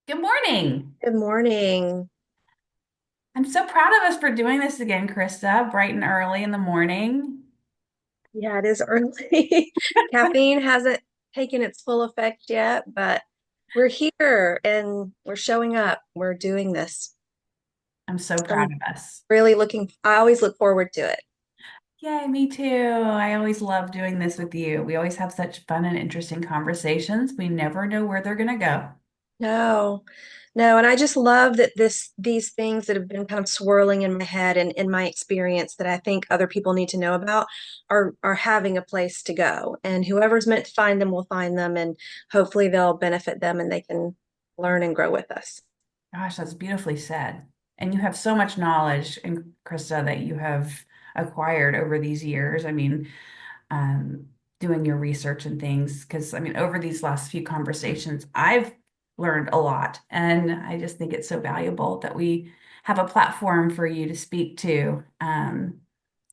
Good morning. Good morning. I'm so proud of us for doing this again, Krista, bright and early in the morning. Yeah, it is early. Caffeine hasn't taken its full effect yet, but we're here and we're showing up. We're doing this. I'm so So proud I'm of us. I always look forward to it. Yay, me too. I always love doing this with you. We always have such fun and interesting conversations. We never know where they're going to go. No, no, and I just love that these things that have been kind of swirling in my head and in my experience that I think other people need to know about are having a place to go. And whoever's meant to find them will find them, and hopefully they'll benefit them and they can learn and grow with us. Gosh, that's beautifully said. And you have so much knowledge, and Krista, that you have acquired over these years. Um, doing your research and things, because over these last few conversations, I've learned a lot. And I just think it's so valuable that we have a platform for you to speak to, because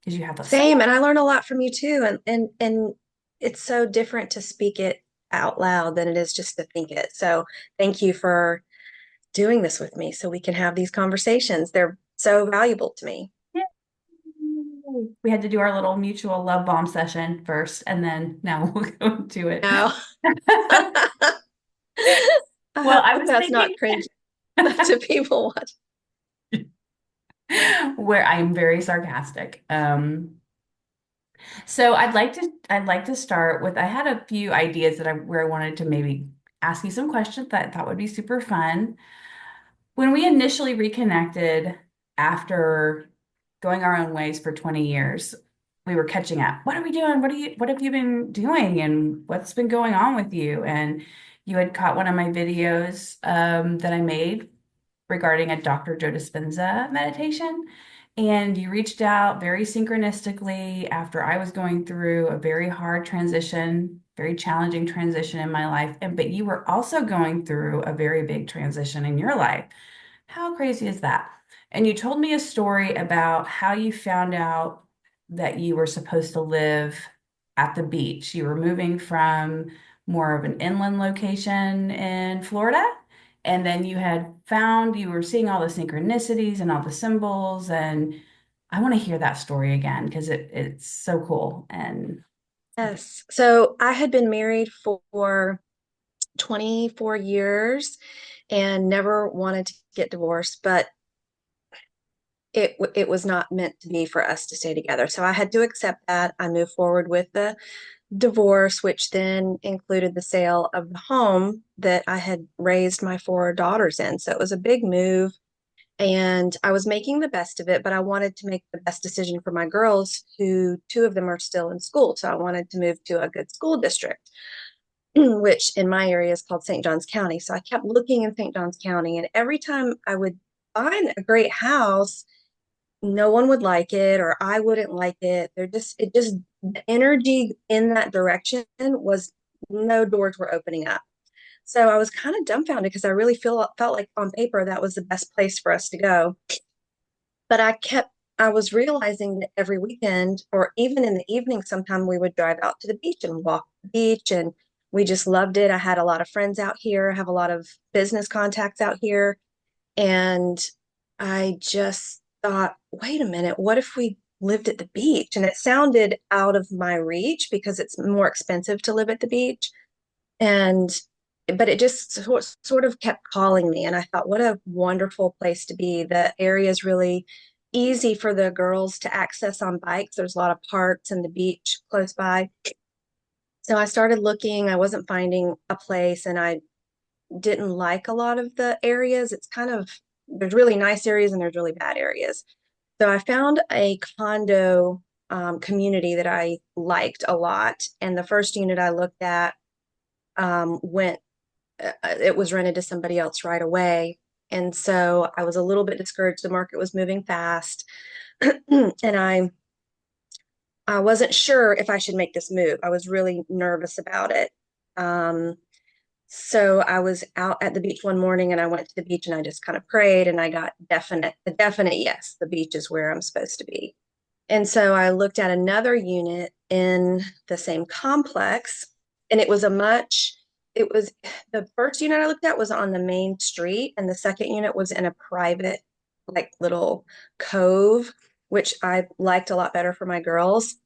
you have so Same, and I learn a lot from you too. And it's so different to speak it out loud than it is just to think it. So thank you for doing this with me so we can have these conversations. They're so valuable to me. Yay. We had to do our little mutual love bomb session first, and then now we'll go to it. Now, I Well, hope I was that's not thinking cringy to people watching. where I am very sarcastic. So I'd like to start with, I had a few ideas where I wanted to maybe ask you some questions that I thought would be super fun. When we initially reconnected after going our own ways for 20 years, we were catching up. What are we doing? What have you been doing? And what's been going on with you? And you had caught one of my videos that I made regarding a Dr. Joe Dispenza meditation. And you reached out very synchronistically after I was going through a very hard transition, very challenging transition in my life. But you were also going through a very big transition in your life. How crazy is that? And you told me a story about how you found out that you were supposed to live at the beach. You were moving from more of an inland location in Florida, and then you were seeing all the synchronicities and all the symbols. And I want to hear that story again because it's so cool. And Yes. So I had been married for 24 years and never wanted to get divorced, but it was not meant to be for us to stay together. So I had to accept that. I moved forward with the divorce, which then included the sale of the home that I had raised my four daughters in. So it was a big move, and I was making the best of it, but I wanted to make the best decision for my girls, who two of them are still in school. So I wanted to move to a good school district, which in my area is called St. Johns County. So I kept looking in St. Johns County, and every time I would find a great house, no one would like it or I wouldn't like it. The energy in that direction was, no doors were opening up. So I was kind of dumbfounded because I really felt like on paper that was the best place for us to go. But I was realizing that every weekend or even in the evening, sometime we would drive out to the beach and walk the beach, and we just loved it. I had a lot of friends out here, I have a lot of business contacts out here. And I just thought, wait a minute, what if we lived at the beach? And it sounded out of my reach because it's more expensive to live at the beach. And, but it just sort of kept calling me. And I thought, what a wonderful place to be. The area is really easy for the girls to access on bikes. There's a lot of parks and the beach close by. So I started looking, I wasn't finding a place, and I didn't like a lot of the areas. It's kind of, there's really nice areas and there's really bad areas. So I found a condo community that I liked a lot. And the first unit I looked at it was rented to somebody else right away. And so I was a little bit discouraged. The market was moving fast. And I wasn't sure if I should make this move. I was really nervous about it. Um, So I was out at the beach one morning and I went to the beach and I just kind of prayed and I got the definite yes, the beach is where I'm supposed to be. And so I looked at another unit in the same complex, and it was the first unit I looked at was on the main street, and the second unit was in a private, like little cove, which I liked a lot better for my girls.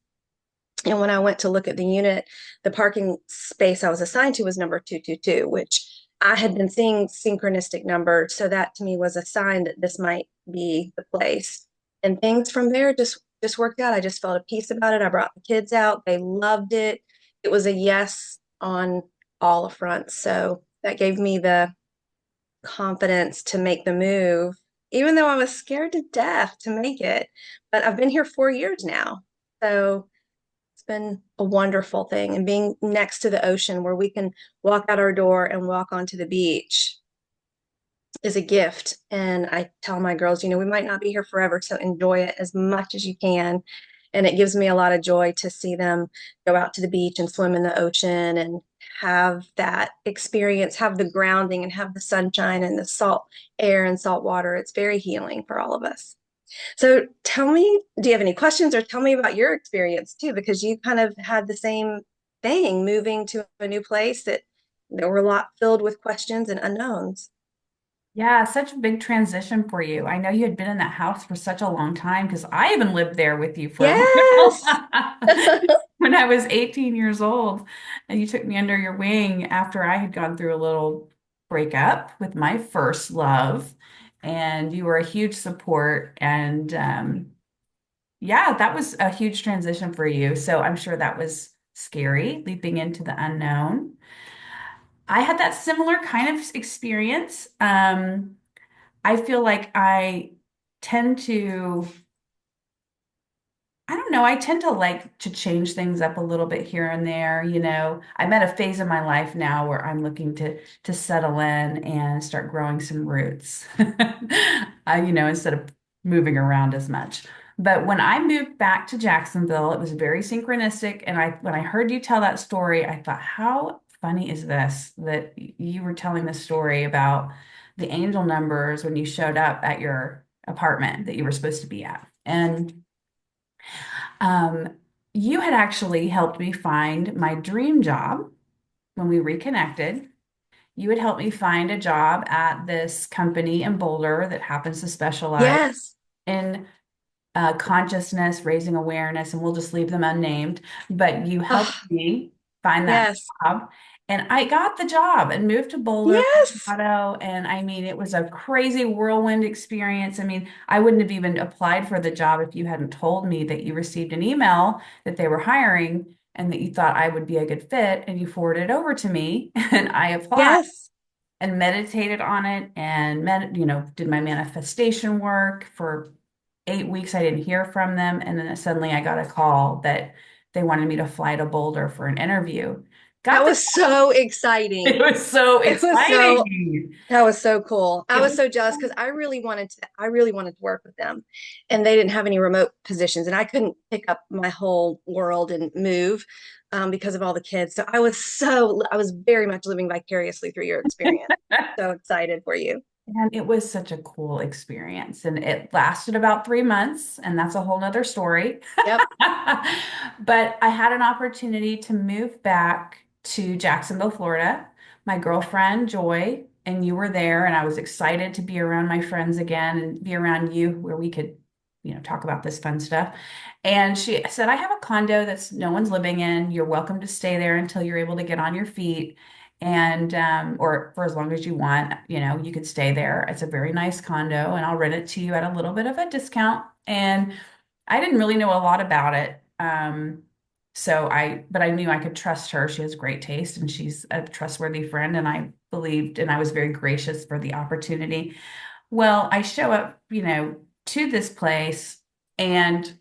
And when I went to look at the unit, the parking space I was assigned to was number 222, which I had been seeing synchronistic numbers. So that to me was a sign that this might be the place. And things from there just worked out. I just felt a peace about it. I brought the kids out. They loved it. It was a yes on all fronts. So that gave me the confidence to make the move, even though I was scared to death to make it. But I've been here 4 years now. So it's been a wonderful thing. And being next to the ocean where we can walk out our door and walk onto the beach is a gift. And I tell my girls, we might not be here forever, so enjoy it as much as you can. And it gives me a lot of joy to see them go out to the beach and swim in the ocean and have that experience, have the grounding and have the sunshine and the salt air and salt water. It's very healing for all of us. So tell me, do you have any questions or tell me about your experience too? Because you kind of had the same thing moving to a new place that there were a lot filled with questions and unknowns. Yeah, such a big transition for you. I know you had been in that house for such a long time because I even lived there with you for a while Yes. when I was 18 years old. And you took me under your wing after I had gone through a little breakup with my first love. And you were a huge support. And yeah, that was a huge transition for you. So I'm sure that was scary, leaping into the unknown. I had that similar kind of experience. I feel like I tend to, I don't know, I tend to like to change things up a little bit here and there. I'm at a phase in my life now where I'm looking to settle in and start growing some roots. Instead of moving around as much. But when I moved back to Jacksonville, it was very synchronistic. And when I heard you tell that story, I thought, how funny is this that you were telling the story about the angel numbers when you showed up at your apartment that you were supposed to be at. And um, you had actually helped me find my dream job when we reconnected. You had helped me find a job at this company in Boulder that happens to specialize Yes. in consciousness, raising awareness, and we'll just leave them unnamed. But you helped Oh, me find that yes. job. And I got the job and moved to Boulder, Yes. Colorado. And I mean, it was a crazy whirlwind experience. I mean, I wouldn't have even applied for the job if you hadn't told me that you received an email that they were hiring and that you thought I would be a good fit. And you forwarded it over to me. And I applied Yes. and meditated on it and did my manifestation work for 8 weeks. I didn't hear from them. And then suddenly I got a call that they wanted me to fly to Boulder for an interview. That Got the, was so it exciting. was so It was so exciting. That was so cool. I It was was, so jealous because I really wanted to work with them. And they didn't have any remote positions. And I couldn't pick up my whole world and move because of all the kids. So I was very much living vicariously through your experience. So excited for you. and it was such a cool experience. And it lasted about 3 months, and that's a whole nother story. Yep. But I had an opportunity to move back to Jacksonville, Florida. My girlfriend, Joy, and you were there, and I was excited to be around my friends again and be around you where we could, talk about this fun stuff. And she said, I have a condo that's no one's living in. You're welcome to stay there until you're able to get on your feet. And or for as long as you want, you could stay there. It's a very nice condo, and I'll rent it to you at a little bit of a discount. And I didn't really know a lot about it. But I knew I could trust her. She has great taste and she's a trustworthy friend. And I believed, and I was very gracious for the opportunity. Well, I show up, to this place and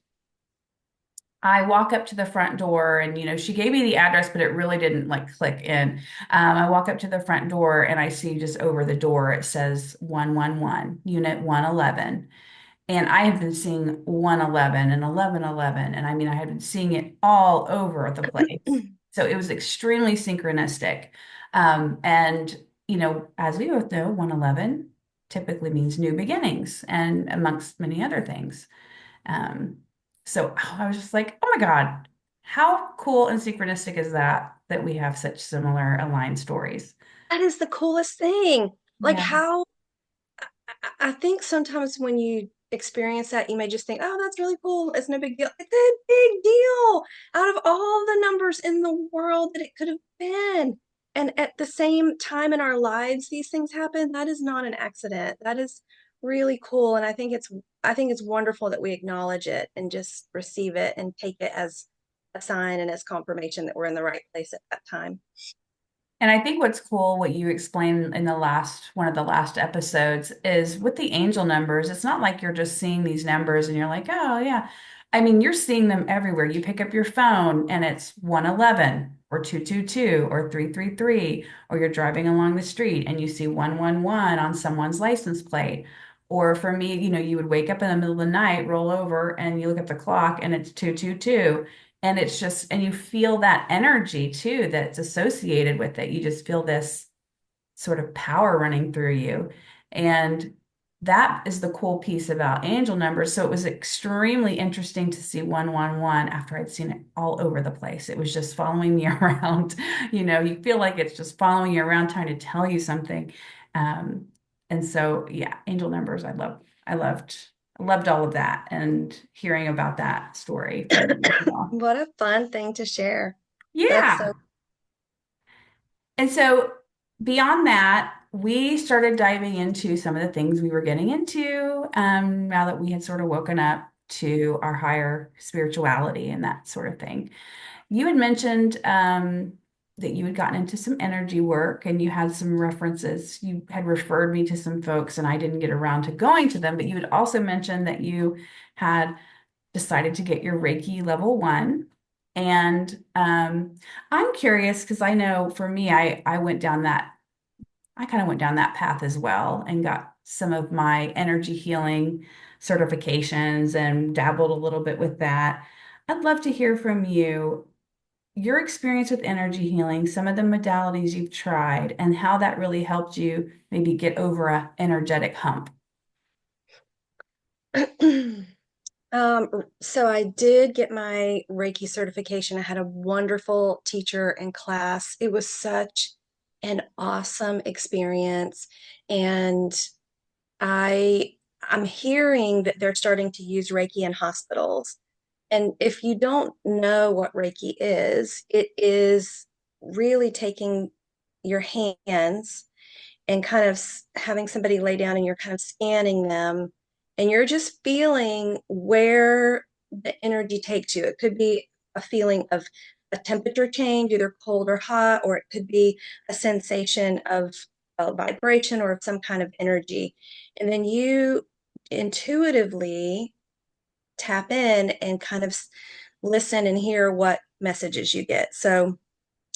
I walk up to the front door and, she gave me the address, but it really didn't like click in. I walk up to the front door and I see just over the door, it says 111, unit 111. And I have been seeing 111 and 1111. And I mean, I had been seeing it all over the place. So it was extremely synchronistic. And, as we both know, 111 typically means new beginnings and amongst many other things. Um, so I was just like, oh my God, how cool and synchronistic is that? that we have such similar aligned stories. That is the coolest thing. Like Yeah. how I think sometimes when you experience that, you may just think, oh, that's really cool. It's no big deal. It's a big deal out of all the numbers in the world that it could have been. And at the same time in our lives, these things happen. That is not an accident. That is really cool. And I think it's wonderful that we acknowledge it and just receive it and take it as a sign and as confirmation that we're in the right place at that time. And I think what's cool, what you explained in the last one of the last episodes, is with the angel numbers, it's not like you're just seeing these numbers and you're like, oh, yeah. I mean, you're seeing them everywhere. You pick up your phone and it's 111 or 222 or 333, or you're driving along the street and you see 111 on someone's license plate. Or for me, you would wake up in the middle of the night, roll over, and you look at the clock and it's 222. And it's just, and you feel that energy too that's associated with it. You just feel this sort of power running through you. And that is the cool piece about angel numbers. So it was extremely interesting to see 111 after I'd seen it all over the place. It was just following me around. You feel like it's just following you around trying to tell you something. Um, and so, yeah, angel numbers, I loved all of that and hearing about that story from you as well. What a fun thing to share. That's so Yeah. And so beyond that, we started diving into some of the things we were getting into now that we had sort of woken up to our higher spirituality and that sort of thing. You had mentioned that you had gotten into some energy work and you had some references. You had referred me to some folks, and I didn't get around to going to them, but you had also mentioned that you had decided to get your Reiki level one. And I'm curious because I know for me, I kind of went down that path as well and got some of my energy healing certifications and dabbled a little bit with that. I'd love to hear from you your experience with energy healing, some of the modalities you've tried, and how that really helped you maybe get over a energetic hump. So I did get my Reiki certification. I had a wonderful teacher in class. It was such an awesome experience. And I I'm hearing that they're starting to use Reiki in hospitals. And if you don't know what Reiki is, it is really taking your hands and kind of having somebody lay down and you're kind of scanning them and you're just feeling where the energy takes you. It could be a feeling of a temperature change, either cold or hot, or it could be a sensation of a vibration or of some kind of energy. And then you intuitively tap in and kind of listen and hear what messages you get. So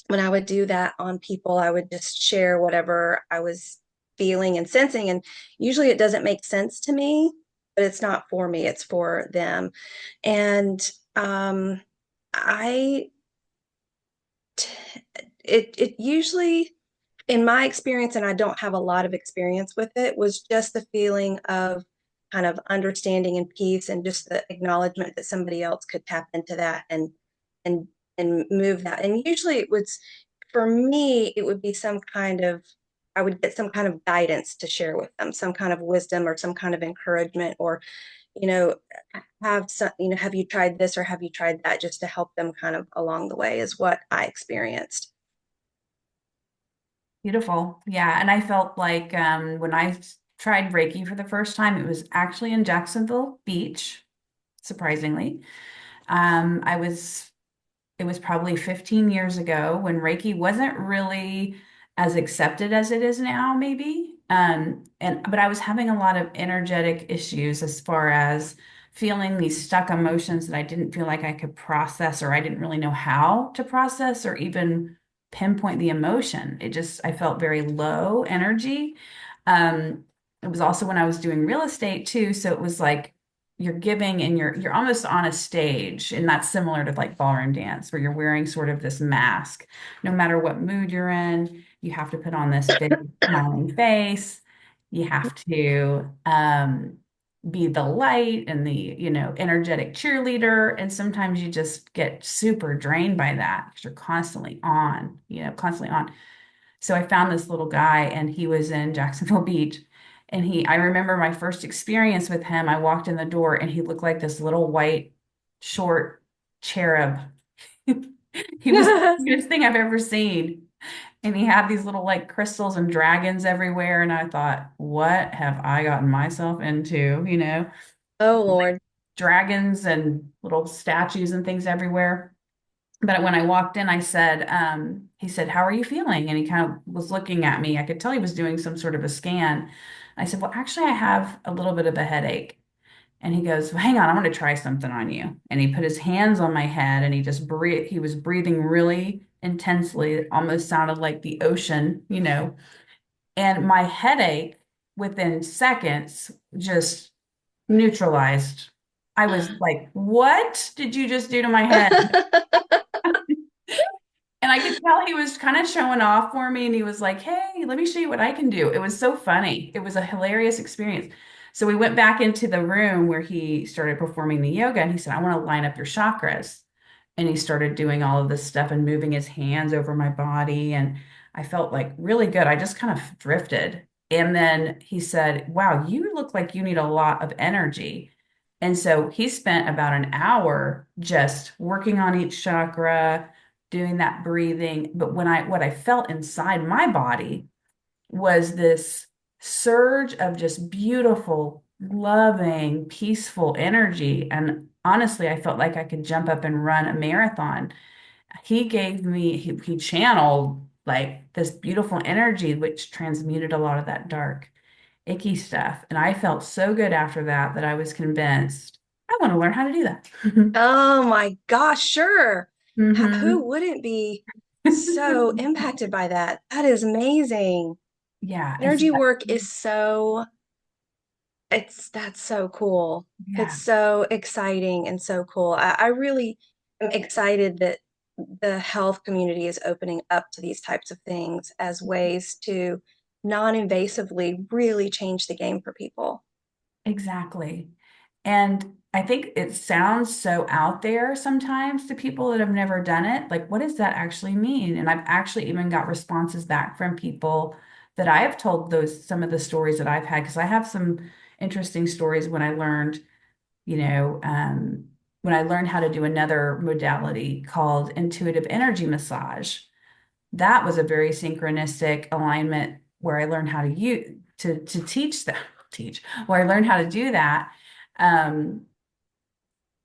when I would do that on people, I would just share whatever I was feeling and sensing. And usually it doesn't make sense to me, but it's not for me, it's for them. And I, it usually, in my experience, and I don't have a lot of experience with it, was just the feeling of kind of understanding and peace and just the acknowledgement that somebody else could tap into that and and move that. And usually it was for me, it would be some kind of I would get some kind of guidance to share with them, some kind of wisdom or some kind of encouragement or, you know, have some, have you tried this or have you tried that just to help them kind of along the way is what I experienced. Beautiful. Yeah. And I felt like when I tried Reiki for the first time, it was actually in Jacksonville Beach, surprisingly. I was it was probably 15 years ago when Reiki wasn't really as accepted as it is now, maybe. But I was having a lot of energetic issues as far as feeling these stuck emotions that I didn't feel like I could process, or I didn't really know how to process or even pinpoint the emotion. I felt very low energy. It was also when I was doing real estate too, so it was like you're giving and you're almost on a stage, and that's similar to like ballroom dance where you're wearing sort of this mask. No matter what mood you're in, you have to put on this big smiling face. You have to be the light and the, energetic cheerleader. And sometimes you just get super drained by that because you're constantly on, constantly on. So I found this little guy and he was in Jacksonville Beach. And I remember my first experience with him. I walked in the door and he looked like this little white, short cherub. He was the cutest thing I've ever seen. And he had these little like crystals and dragons everywhere. And I thought, what have I gotten myself into? Oh, Lord. Dragons and little statues and things everywhere. But when I walked in, he said, how are you feeling? And he kind of was looking at me. I could tell he was doing some sort of a scan. I said, well, actually, I have a little bit of a headache. And he goes, well, hang on, I'm going to try something on you. And he put his hands on my head and he just breathed. He was breathing really intensely. It almost sounded like the ocean, And my headache within seconds just neutralized. I was like, what did you just do to my head? And I could tell he was kind of showing off for me. And he was like, hey, let me show you what I can do. It was so funny. It was a hilarious experience. So we went back into the room where he started performing the yoga. And he said, I want to line up your chakras. And he started doing all of this stuff and moving his hands over my body. And I felt like really good. I just kind of drifted. And then he said, wow, you look like you need a lot of energy. And so he spent about an hour just working on each chakra, doing that breathing. But what I felt inside my body was this surge of just beautiful, loving, peaceful energy. And honestly, I felt like I could jump up and run a marathon. He channeled like this beautiful energy, which transmuted a lot of that dark, icky stuff. And I felt so good after that that I was convinced I want to learn how to do that. Oh my gosh, sure. Who hmm wouldn't be so impacted by that? That is amazing. Yeah. And so Energy work is so, that's so cool. It's yeah, so exciting and so cool. I really am excited that the health community is opening up to these types of things as ways to non-invasively really change the game for people. exactly. And I think it sounds so out there sometimes to people that have never done it. Like, what does that actually mean? And I've actually even got responses back from people that I have told some of the stories that I've had, because I have some interesting stories you know, um, when I learned how to do another modality called intuitive energy massage. That was a very synchronistic alignment where I learned how to teach that teach where I learned how to do that. Um,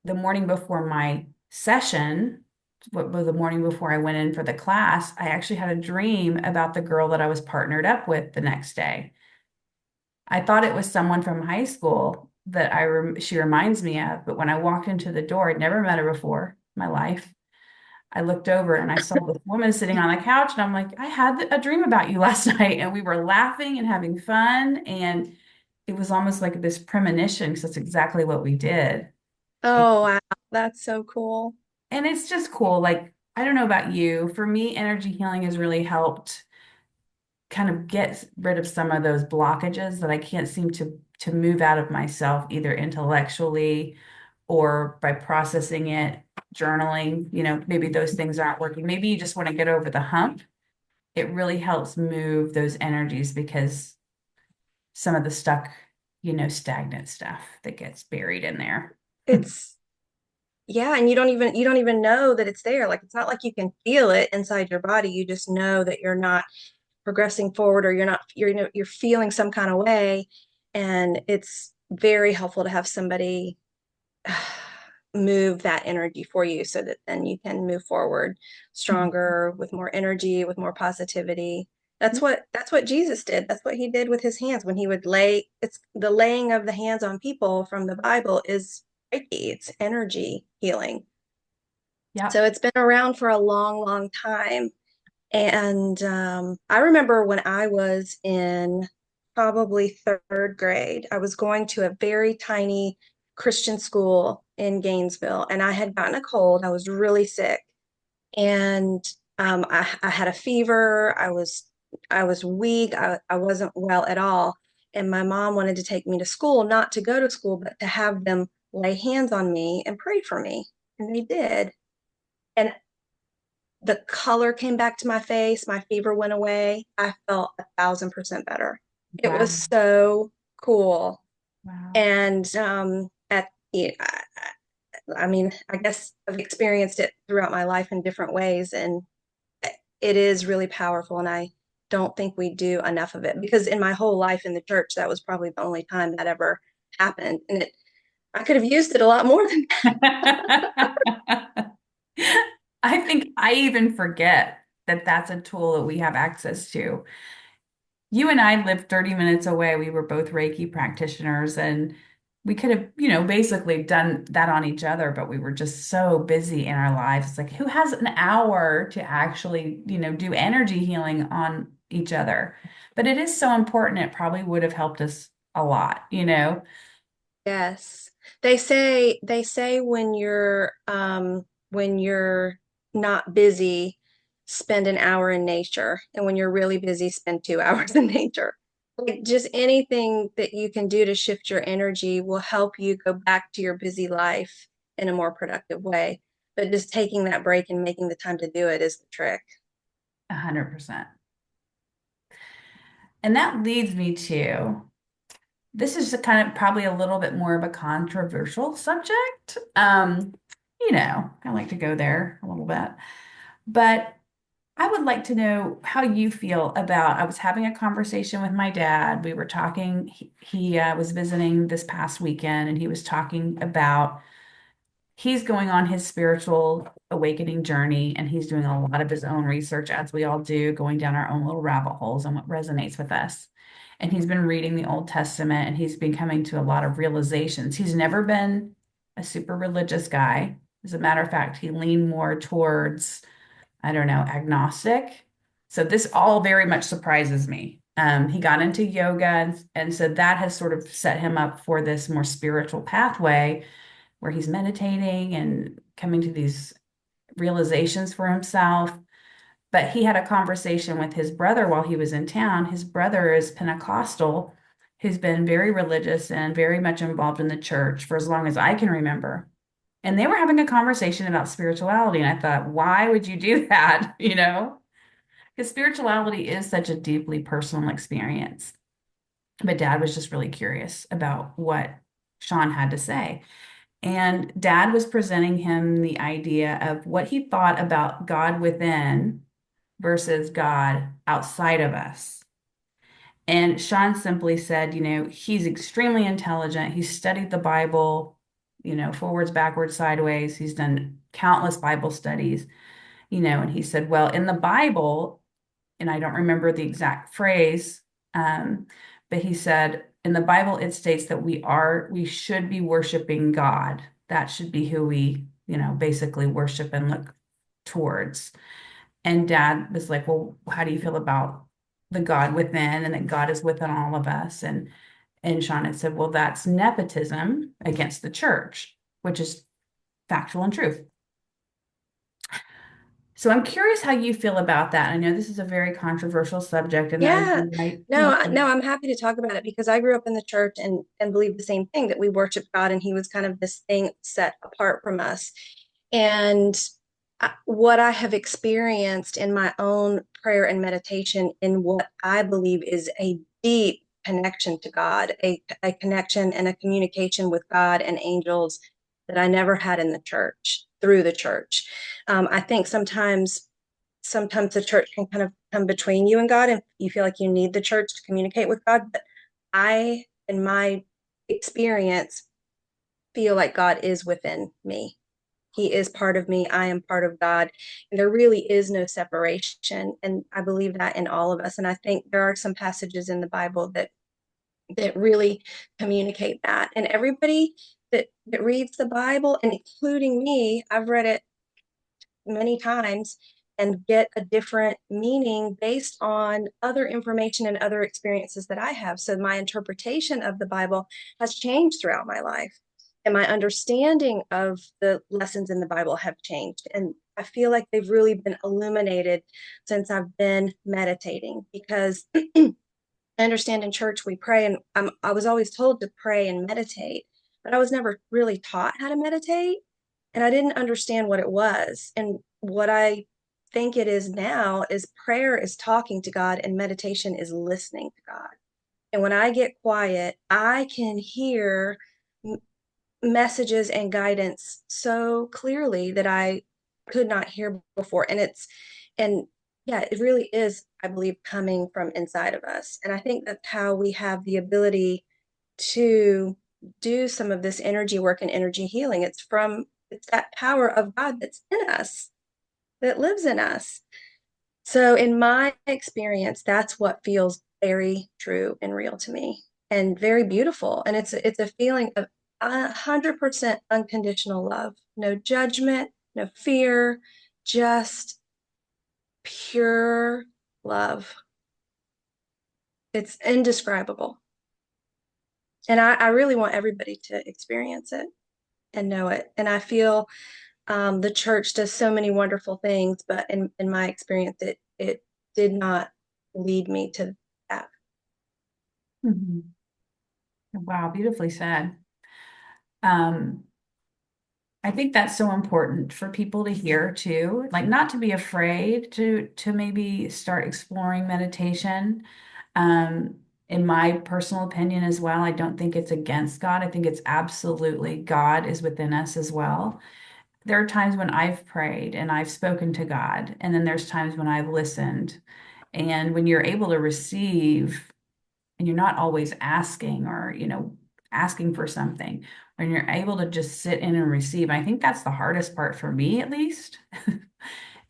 the morning before my session, what was the morning before I went in for the class, I actually had a dream about the girl that I was partnered up with the next day. I thought it was someone from high school that she reminds me of, but when I walked into the door, I'd never met her before in my life. I looked over and I saw this woman sitting on the couch, and I'm like, I had a dream about you last night, and we were laughing and having fun, and it was almost like this premonition because that's exactly what we did. Oh, wow. That's so cool. And it's just cool. Like, I don't know about you. For me, energy healing has really helped kind of get rid of some of those blockages that I can't seem to move out of myself, either intellectually or by processing it, journaling. Maybe those things aren't working. Maybe you just want to get over the hump. It really helps move those energies because some of the stuck, stagnant stuff that gets buried in there. It's Yeah, and you don't even know that it's there. Like it's not like you can feel it inside your body. You just know that you're not progressing forward or you're feeling some kind of way. And it's very helpful to have somebody move that energy for you so that then you can move forward stronger with more energy, with more positivity. That's what Jesus did. That's what he did with his hands when he would it's the laying of the hands on people from the Bible is Reiki. It's energy healing. Yep. So it's been around for a long, long time. And I remember when I was in probably third grade, I was going to a very tiny Christian school in Gainesville, and I had gotten a cold. I was really sick, and I had a fever. I was weak. I wasn't well at all. And my mom wanted to take me to school, not to go to school, but to have them lay hands on me and pray for me. And they did. And the color came back to my face. My fever went away. I felt 1,000% better. It Wow. was so cool. Wow. And yeah, I mean, I guess I've experienced it throughout my life in different ways, and it is really powerful. And I don't think we do enough of it because in my whole life in the church, that was probably the only time that ever happened. And I could have used it a lot more than I think I even forget that that's a tool that we have access to. You and I lived 30 minutes away. We were both Reiki practitioners, and we could have, basically done that on each other, but we were just so busy in our lives. It's like, who has an hour to actually, do energy healing on each other? But it is so important. It probably would have helped us a lot. Yes. They say when you're not busy, spend an hour in nature. And when you're really busy, spend 2 hours in nature. Like just anything that you can do to shift your energy will help you go back to your busy life in a more productive way. But just taking that break and making the time to do it is the trick. 100%. And that leads me to this is kind of probably a little bit more of a controversial subject. I like to go there a little bit, but I would like to know how you feel about. I was having a conversation with my dad. We were talking, he was visiting this past weekend, and he was talking about he's going on his spiritual awakening journey, and he's doing a lot of his own research, as we all do, going down our own little rabbit holes on what resonates with us. And he's been reading the Old Testament, and he's been coming to a lot of realizations. He's never been a super religious guy. As a matter of fact, he leaned more towards, I don't know, agnostic. So this all very much surprises me. He got into yoga, and so that has sort of set him up for this more spiritual pathway where he's meditating and coming to these realizations for himself. But he had a conversation with his brother while he was in town. His brother is Pentecostal, who's been very religious and very much involved in the church for as long as I can remember. And they were having a conversation about spirituality. And I thought, why would you do that? Because spirituality is such a deeply personal experience. But dad was just really curious about what Sean had to say. And dad was presenting him the idea of what he thought about God within versus God outside of us. And Sean simply said, he's extremely intelligent. He's studied the Bible, forwards, backwards, sideways. He's done countless Bible studies, and he said, well, in the Bible, and I don't remember the exact phrase, but he said, in the Bible, it states that we should be worshiping God. That should be who we, basically worship and look towards. And dad was like, well, how do you feel about the God within and that God is within all of us? And Sean had said, well, that's nepotism against the church, which is factual and truth. So I'm curious how you feel about that. I know this is a very controversial subject, and I Yeah, might, no, no, I'm happy to talk about it because I grew up in the church and believe the same thing that we worship God and He was kind of this thing set apart from us. And what I have experienced in my own prayer and meditation in what I believe is a deep connection to God, a connection and a communication with God and angels that I never had in the church through the church. I think sometimes the church can kind of come between you and God, and you feel like you need the church to communicate with God. But in my experience, feel like God is within me. He is part of me. I am part of God. And there really is no separation. And I believe that in all of us. And I think there are some passages in the Bible that really communicate that. And everybody that reads the Bible, and including me, I've read it many times and get a different meaning based on other information and other experiences that I have. So my interpretation of the Bible has changed throughout my life. And my understanding of the lessons in the Bible have changed. And I feel like they've really been illuminated since I've been meditating because I understand in church we pray, and I was always told to pray and meditate, but I was never really taught how to meditate, and I didn't understand what it was. And what I think it is now is prayer is talking to God, and meditation is listening to God. And when I get quiet, I can hear messages and guidance so clearly that I could not hear before. And yeah, it really is, I believe, coming from inside of us. And I think that's how we have the ability to do some of this energy work and energy healing. It's that power of God that's in us, that lives in us. So, in my experience, that's what feels very true and real to me, and very beautiful. And it's a feeling of 100% unconditional love, no judgment, no fear, just pure love. It's indescribable. And I really want everybody to experience it and know it. And I feel the church does so many wonderful things, but in my experience, it did not lead me to that. Mhm. Wow, beautifully said. Um, I think that's so important for people to hear too, like not to be afraid to maybe start exploring meditation. Um, in my personal opinion as well, I don't think it's against God. I think it's absolutely God is within us as well. There are times when I've prayed and I've spoken to God, and then there's times when I've listened. And when you're able to receive and you're not always asking or, asking for something, when you're able to just sit in and receive, I think that's the hardest part for me, at least,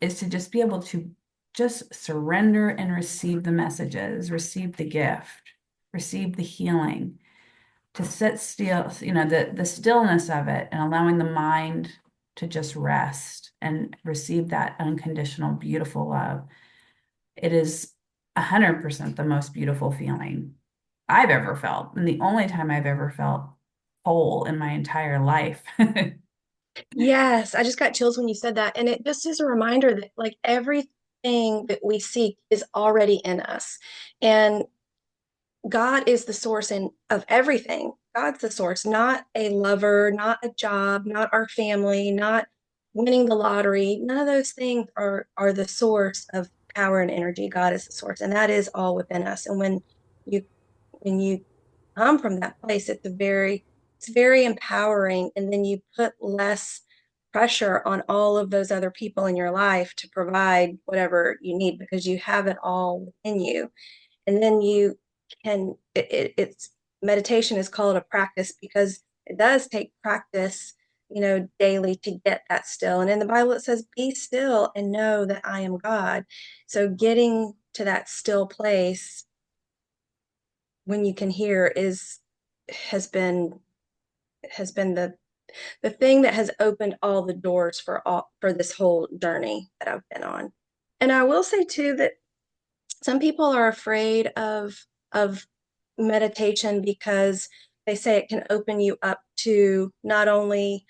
is to just be able to just surrender and receive the messages, receive the gift, receive the healing, to sit still, the stillness of it and allowing the mind to just rest and receive that unconditional, beautiful love. It is 100% the most beautiful feeling I've ever felt, and the only time I've ever felt whole in my entire life. Yes, I just got chills when you said that. And it just is a reminder that like everything that we seek is already in us. And God is the source of everything. God's the source, not a lover, not a job, not our family, not winning the lottery. None of those things are the source of power and energy. God is the source, and that is all within us. And you when you come from that place, it's very empowering. And then you put less pressure on all of those other people in your life to provide whatever you need because you have it all within you. And then you can it's meditation is called a practice because it does take practice, daily to get that still. And in the Bible it says be still and know that I am God. So getting to that still place when you can hear is has been has been the thing that has opened all the doors for this whole journey that I've been on. And I will say too that some people are afraid of meditation because they say it can open you up to not only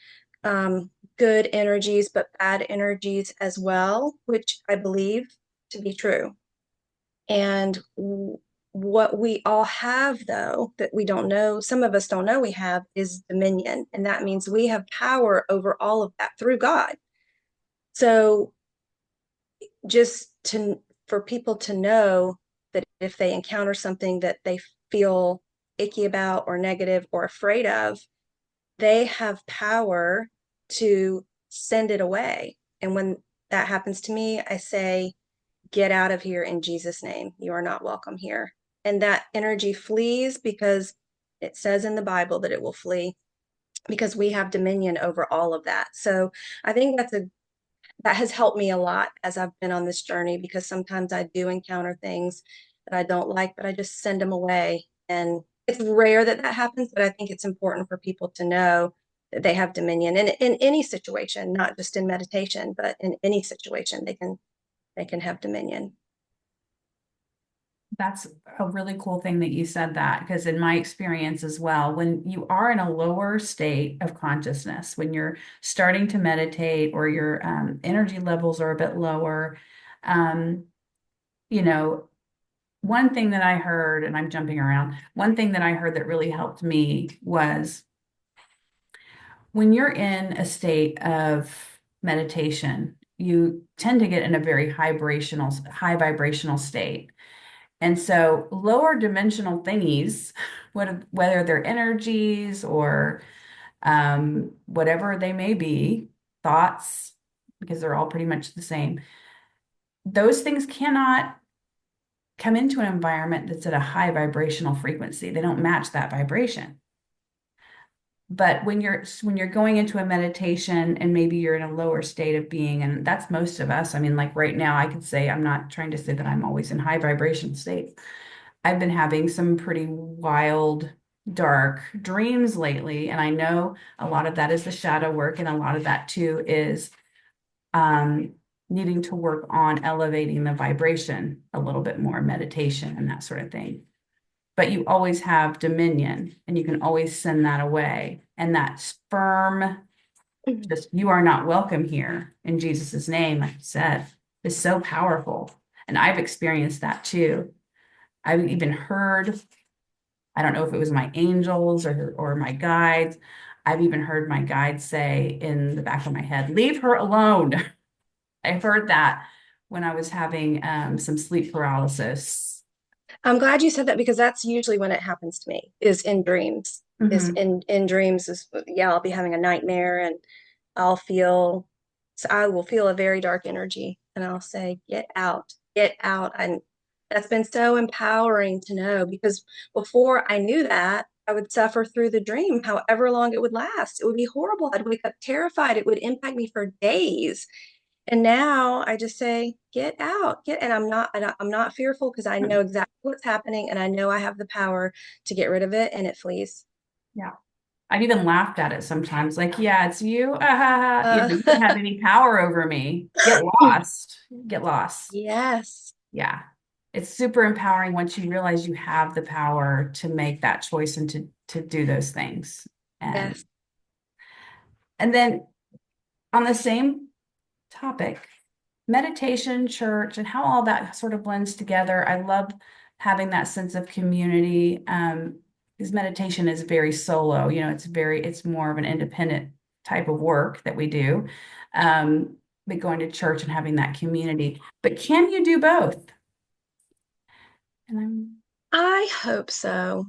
good energies but bad energies as well, which I believe to be true. And what we all have, though, that we don't know, some of us don't know we have, is dominion. And that means we have power over all of that through God. So just for people to know that if they encounter something that they feel icky about or negative or afraid of, they have power to send it away. And when that happens to me, I say, get out of here in Jesus' name. You are not welcome here. And that energy flees because it says in the Bible that it will flee because we have dominion over all of that. So I think that has helped me a lot as I've been on this journey because sometimes I do encounter things that I don't like, but I just send them away. And it's rare that that happens, but I think it's important for people to know that they have dominion in any situation, not just in meditation, but in any situation they can have dominion. That's a really cool thing that you said that, because in my experience as well, when you are in a lower state of consciousness, when you're starting to meditate or your energy levels are a bit lower, um, you know, one thing that I heard, and I'm jumping around, one thing that I heard that really helped me was when you're in a state of meditation, you tend to get in a very high vibrational state. And so lower dimensional thingies, whether they're energies or whatever they may be, thoughts, because they're all pretty much the same, those things cannot come into an environment that's at a high vibrational frequency. They don't match that vibration. But when you're going into a meditation and maybe you're in a lower state of being, and that's most of us. I mean, like right now, I could say I'm not trying to say that I'm always in high vibration states. I've been having some pretty wild, dark dreams lately, and I know a lot of that is the shadow work, and a lot of that too is um, needing to work on elevating the vibration a little bit more, meditation and that sort of thing. But you always have dominion and you can always send that away. And that firm, just you are not welcome here in Jesus's name, like you said, is so powerful. And I've experienced that too. I've even heard, I don't know if it was my angels or my guides. I've even heard my guides say in the back of my head, leave her alone. I've heard that when I was having some sleep paralysis. I'm glad you said that because that's usually when it happens to me, is in dreams. Is Hmm. in dreams is yeah, I'll be having a nightmare and I'll feel so I will feel a very dark energy and I'll say, get out, get out. And that's been so empowering to know because before I knew that, I would suffer through the dream, however long it would last. It would be horrible. I'd wake up terrified. It would impact me for days. And now I just say, get out, get, and I'm not fearful because I know exactly what's happening and I know I have the power to get rid of it and it flees. Yeah. I've even laughed at it sometimes, like, yeah, it's you. You know, Uh, you don't have any power over me. Get lost. Get lost. yes, Yeah. It's super empowering once you realize you have the power to make that choice and to do those things. And yes. and then on the same topic, meditation, church, and how all that sort of blends together. I love having that sense of community. Because meditation is very solo, you know, it's more of an independent type of work that we do. But going to church and having that community. But can you do both? And I hope so.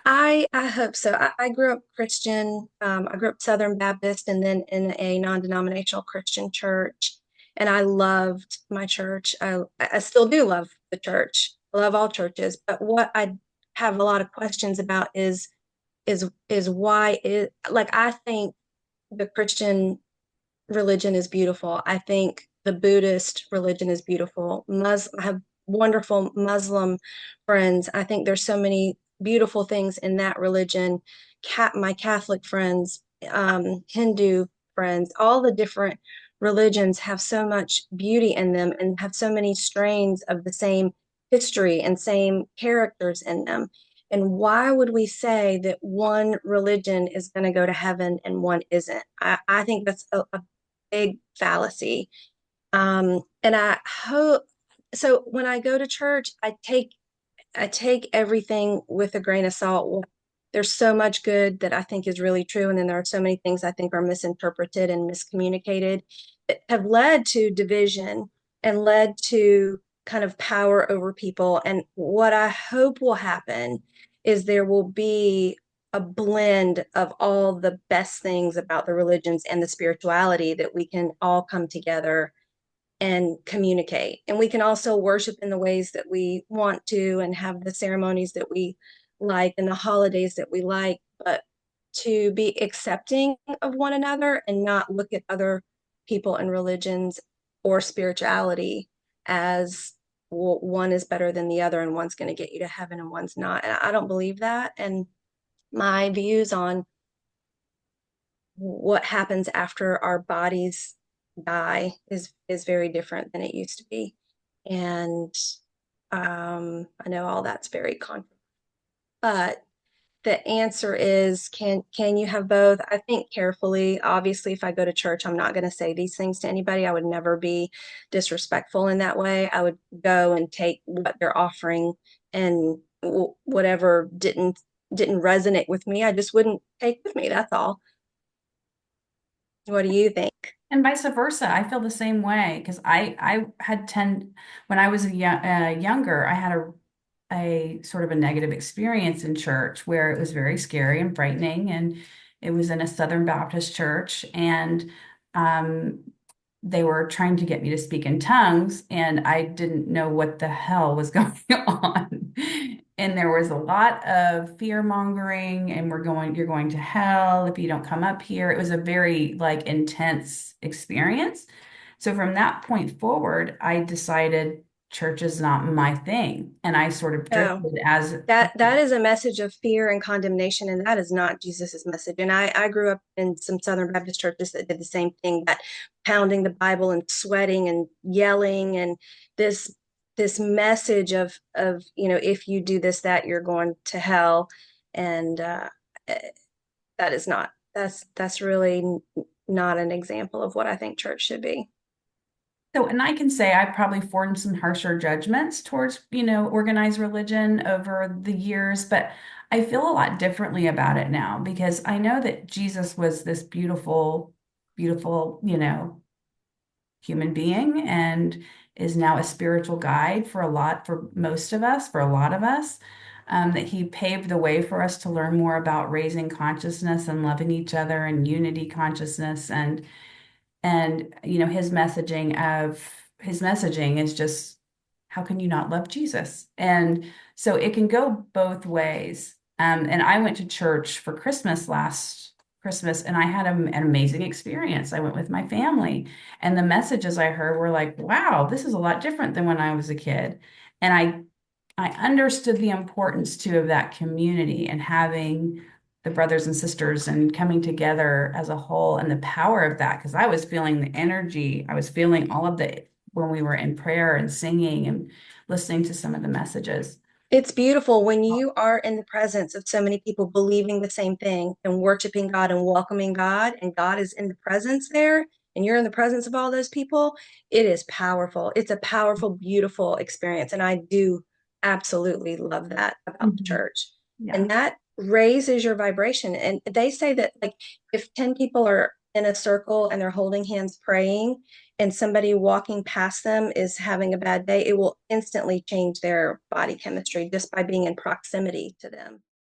I hope so. I grew up Christian. I grew up Southern Baptist and then in a non-denominational Christian church. And I loved my church. I still do love the church. I love all churches. But what I have a lot of questions about is why it like I think the Christian religion is beautiful. I think the Buddhist religion is beautiful. I have wonderful Muslim friends. I think there's so many beautiful things in that religion. My Catholic friends, Hindu friends, all the different religions have so much beauty in them and have so many strains of the same history and same characters in them. And why would we say that one religion is going to go to heaven and one isn't? I think that's a big fallacy. And I hope so when I go to church, I take everything with a grain of salt. Well, there's so much good that I think is really true, and then there are so many things I think are misinterpreted and miscommunicated that have led to division and led to kind of power over people. And what I hope will happen is there will be a blend of all the best things about the religions and the spirituality that we can all come together and communicate. And we can also worship in the ways that we want to and have the ceremonies that we like and the holidays that we like, but to be accepting of one another and not look at other people and religions or spirituality as one is better than the other and one's going to get you to heaven and one's not. And I don't believe that. And my views on what happens after our bodies die is very different than it used to be. And I know all that's very controversial, but the answer is can you have both? I think carefully. Obviously, if I go to church, I'm not going to say these things to anybody. I would never be disrespectful in that way. I would go and take what they're offering, and whatever didn't resonate with me, I just wouldn't take with me. That's all. What do you think? And vice versa. I feel the same way because I had tend when I was younger, I had a sort of a negative experience in church where it was very scary and frightening, and it was in a Southern Baptist church, and um, they were trying to get me to speak in tongues, and I didn't know what the hell was going on. And there was a lot of fear mongering, and you're going to hell if you don't come up here. It was a very like intense experience. So from that point forward, I decided church is not my thing. And I sort of No. drifted as, That is a message of fear and condemnation, and that is not Jesus's message. And I grew up in some Southern Baptist churches that did the same thing, that pounding the Bible and sweating and yelling, and this this message of if you do this, that you're going to hell. And eh, that is not that's really not an example of what I think church should be. so, and I can say I probably formed some harsher judgments towards, organized religion over the years, but I feel a lot differently about it now because I know that Jesus was this beautiful, beautiful, human being and is now a spiritual guide for most of us, for a lot of us. That he paved the way for us to learn more about raising consciousness and loving each other and unity consciousness and his messaging is just how can you not love Jesus? And so it can go both ways. And I went to church for Christmas last Christmas, and I had an amazing experience. I went with my family, and the messages I heard were like, wow, this is a lot different than when I was a kid. And I understood the importance too of that community and having the brothers and sisters and coming together as a whole and the power of that because I was feeling the energy. I was feeling all of the when we were in prayer and singing and listening to some of the messages. It's beautiful when you are in the presence of so many people believing the same thing and worshiping God and welcoming God, and God is in the presence there, and you're in the presence of all those people. It is powerful. It's a powerful, beautiful experience. And I do absolutely love that about the Mhm. church. Yeah. And that raises your vibration. And they say that, like, if 10 people are in a circle and they're holding hands praying, and somebody walking past them is having a bad day, it will instantly change their body chemistry just by being in proximity to them.